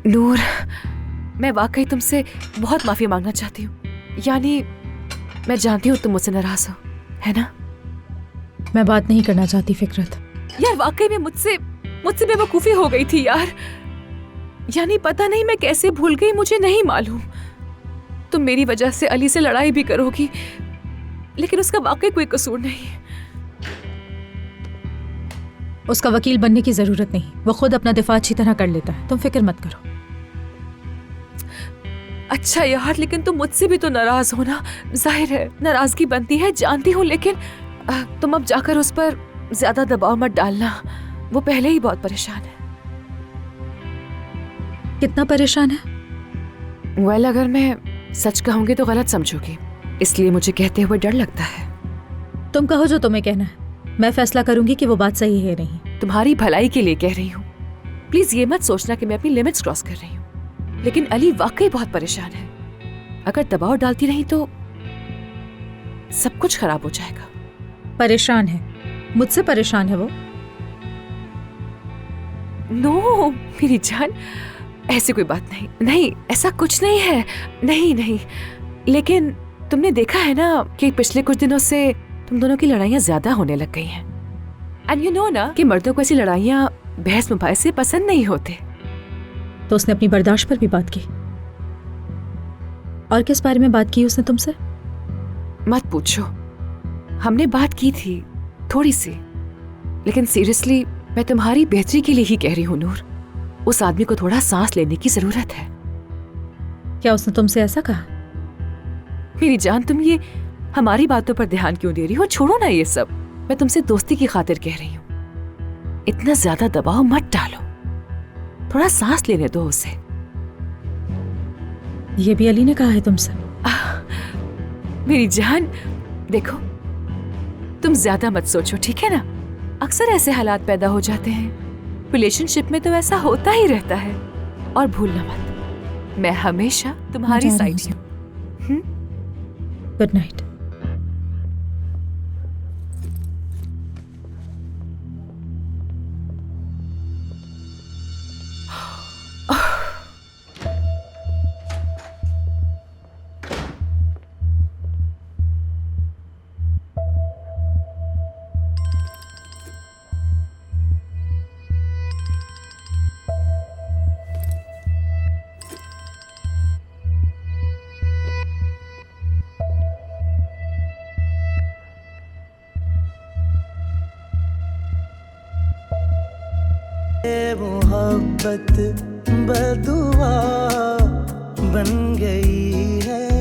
नूर, मैं वाकई तुमसे बहुत माफी मांगना चाहती हूँ। यानी मैं जानती हूँ तुम मुझसे नाराज हो, है ना? मैं बात नहीं करना चाहती फिकरत। यार वाकई में मुझसे बेवकूफी हो गई थी यार। यानी पता नहीं मैं कैसे भूल गई, मुझे नहीं मालूम। तुम मेरी वजह से अली से लड़ाई भी करोगी, लेकिन उसका वाकई कोई कसूर नहीं। उसका वकील बनने की जरूरत नहीं, वो खुद अपना दिफा अच्छी तरह कर लेता है, तुम फिक्र मत करो। अच्छा यार, लेकिन तुम मुझसे भी तो नाराज हो ना। जाहिर है नाराजगी बनती है, जानती हूँ, लेकिन तुम अब जाकर उस पर ज्यादा दबाव मत डालना। वो पहले ही बहुत परेशान है। कितना परेशान है? वेल, अगर मैं सच कहूंगी तो गलत समझोगी, इसलिए मुझे कहते हुए डर लगता है। तुम कहो जो तुम्हें कहना है, मैं फैसला करूंगी कि वो बात सही है नहीं। तुम्हारी भलाई के लिए कह रही हूँ। प्लीज ये मत सोचना कि मैं अपनी लिमिट्स क्रॉस कर रही हूँ, लेकिन अली वाकई बहुत परेशान है। अगर दबाव डालती रही तो सब कुछ खराब हो जाएगा। परेशान है? मुझसे परेशान है वो? नो मेरी जान, ऐसी कोई बात नहीं। नहीं, ऐसा कुछ नहीं है। नहीं नहीं, लेकिन तुमने देखा है ना कि पिछले कुछ दिनों से तुम दोनों की लड़ाइयाँ ज्यादा होने लग गई हैं। एंड यू नो ना कि मर्दों को ऐसी लड़ाइयाँ बहस मुबाहिस से पसंद नहीं होते। तो उसने अपनी बर्दाश्त पर भी बात की। और किस बारे में बात की उसने तुमसे? मत पूछो। हमने बात की थी थोड़ी सी, लेकिन सीरियसली मैं तुम्हारी बेहतरी के लिए ही कह रही हूँ नूर। उस आदमी को थोड़ा सांस लेने की जरूरत है। क्या उसने तुमसे ऐसा कहा? मेरी जान, तुम ये हमारी बातों पर ध्यान क्यों दे रही हो? छोड़ो ना ये सब। मैं तुमसे दोस्ती की खातिर कह रही हूँ। इतना ज्यादा दबाव मत डालो, थोड़ा सांस लेने दो उसे। ये भी अली ने कहा है तुमसे? मेरी जान देखो, तुम ज्यादा मत सोचो, ठीक है ना? अक्सर ऐसे हालात पैदा हो जाते हैं, रिलेशनशिप में तो ऐसा होता ही रहता है। और भूलना मत, मैं हमेशा तुम्हारी साइड हूँ। Good night. मोहब्बत बदुआ बन गई है।